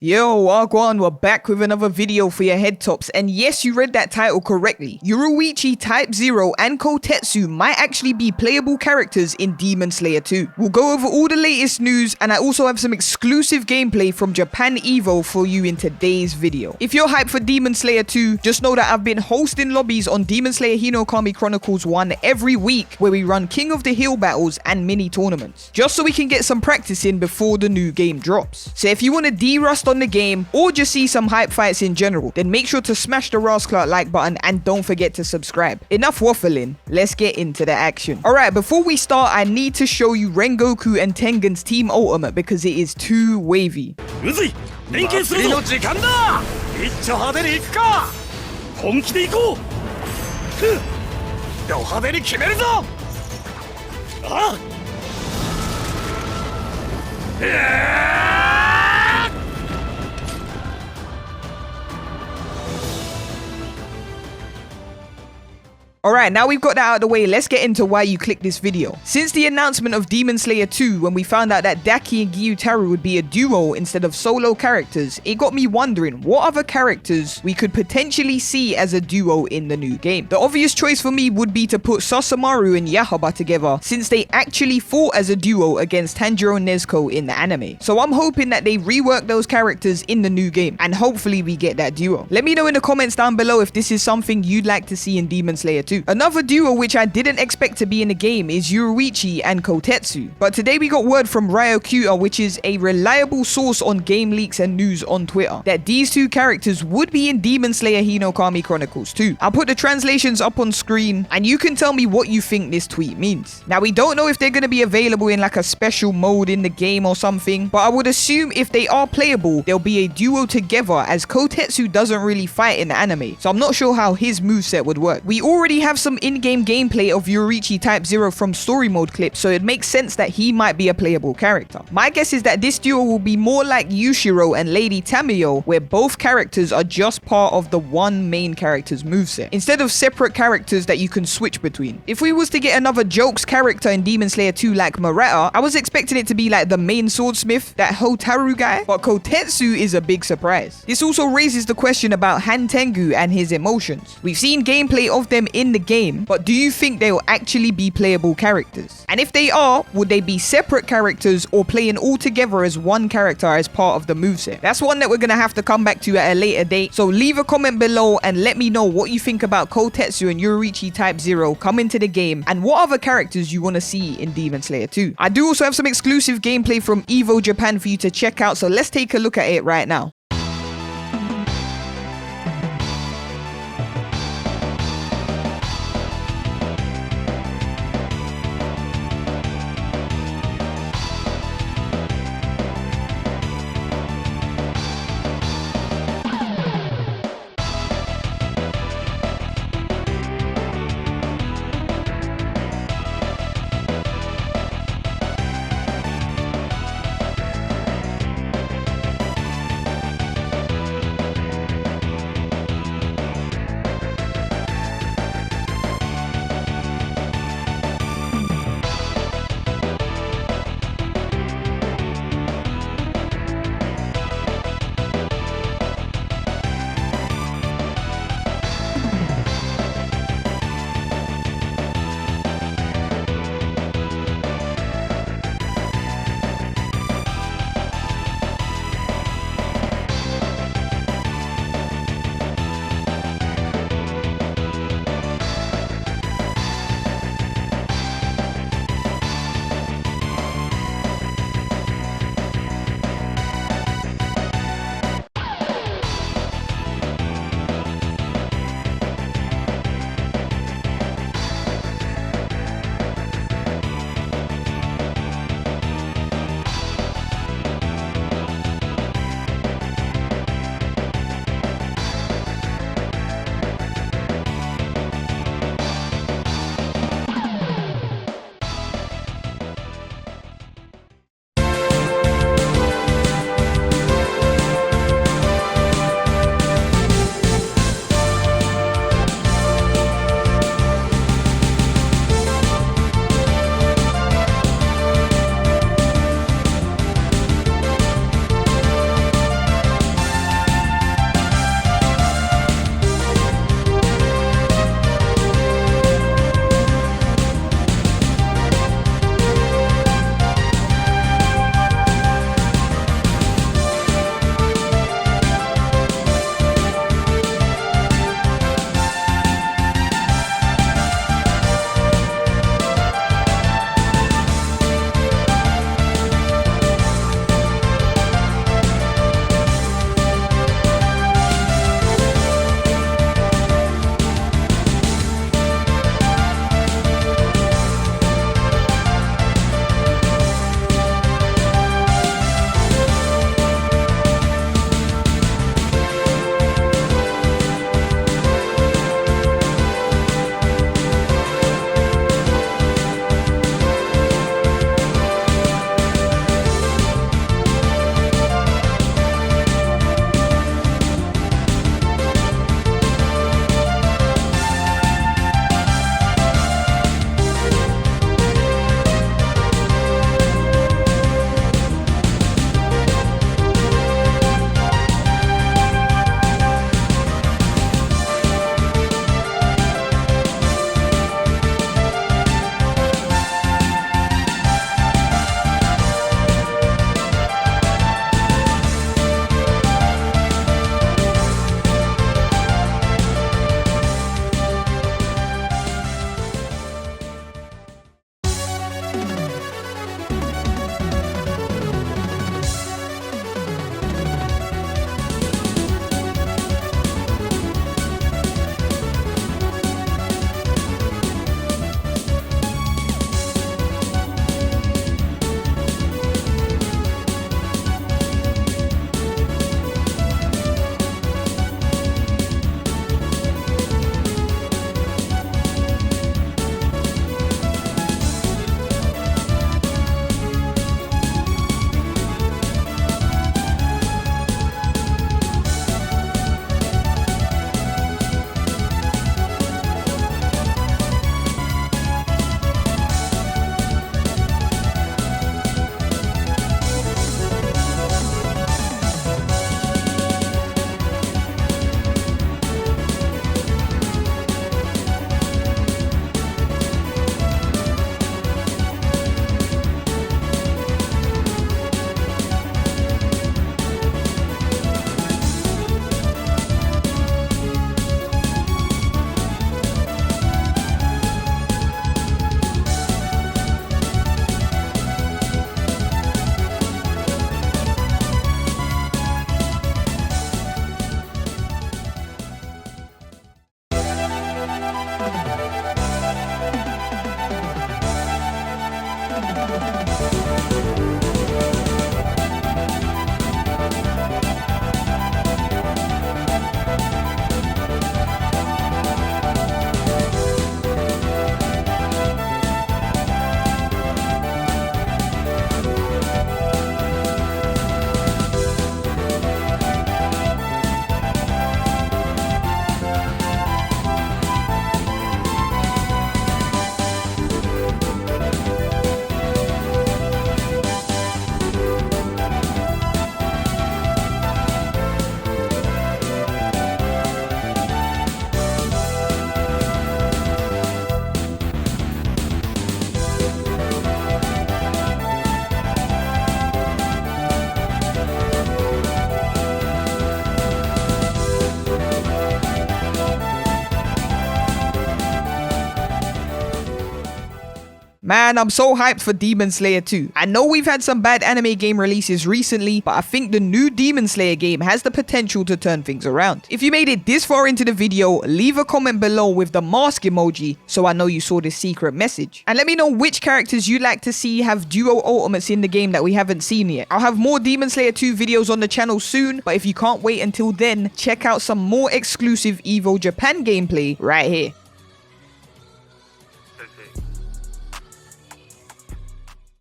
Yo, Wagwan, we're back with another video for your head tops, and yes, you read that title correctly. Yoriichi, Type 0, and Kotetsu might actually be playable characters in Demon Slayer 2. We'll go over all the latest news, and I also have some exclusive gameplay from Japan Evo for you in today's video. If you're hyped for Demon Slayer 2, just know that I've been hosting lobbies on Demon Slayer Hinokami Chronicles 1 every week, where we run King of the Hill battles and mini tournaments, just so we can get some practice in before the new game drops. So if you want to de-rust on the game or just see some hype fights in general, then make sure to smash the rascal like button and don't forget to subscribe. Enough waffling, let's get into the action. Alright, before we start, I need to show you Rengoku and Tengen's team ultimate because it is too wavy. Uzui, 連携するぞ。時間だ。一丁派手に行くか。本気で行こう。ド派手に決めるぞ。ああ。Alright, now we've got that out of the way, let's get into why you clicked this video. Since the announcement of Demon Slayer 2, when we found out that Daki and Gyutaro would be a duo instead of solo characters, it got me wondering what other characters we could potentially see as a duo in the new game. The obvious choice for me would be to put Susamaru and Yahaba together, since they actually fought as a duo against Tanjiro and Nezuko in the anime. So I'm hoping that they rework those characters in the new game, and hopefully we get that duo. Let me know in the comments down below if this is something you'd like to see in Demon Slayer 2. Another duo which I didn't expect to be in the game is Yoriichi and Kotetsu, but today we got word from Rework, which is a reliable source on game leaks and news on Twitter, that these two characters would be in Demon Slayer Hinokami Chronicles 2. I'll put the translations up on screen and you can tell me what you think this tweet means. Now we don't know if they're going to be available in like a special mode in the game or something, but I would assume if they are playable, they'll be a duo together, as Kotetsu doesn't really fight in the anime, so I'm not sure how his moveset would work. We already have some in-game gameplay of Yoriichi Type 0 from story mode clips, so it makes sense that he might be a playable character. My guess is that this duo will be more like Yushiro and Lady Tamiyo, where both characters are just part of the one main character's moveset, instead of separate characters that you can switch between. If we was to get another jokes character in Demon Slayer 2 like Murata, I was expecting it to be like the main swordsmith, that Hotaru guy, but Kotetsu is a big surprise. This also raises the question about Han Tengu and his emotions. We've seen gameplay of them in the game, but do you think they will actually be playable characters? And if they are, would they be separate characters or playing all together as one character as part of the moveset? That's one that we're gonna have to come back to at a later date, so leave a comment below and let me know what you think about Kotetsu and Yoriichi Type 0 coming to the game, and what other characters you want to see in Demon Slayer 2. I do also have some exclusive gameplay from Evo Japan for you to check out, so let's take a look at it right now. Man, I'm so hyped for Demon Slayer 2. I know we've had some bad anime game releases recently, but I think the new Demon Slayer game has the potential to turn things around. If you made it this far into the video, leave a comment below with the mask emoji so I know you saw this secret message. And let me know which characters you'd like to see have duo ultimates in the game that we haven't seen yet. I'll have more Demon Slayer 2 videos on the channel soon, but if you can't wait until then, check out some more exclusive EVO Japan gameplay right here.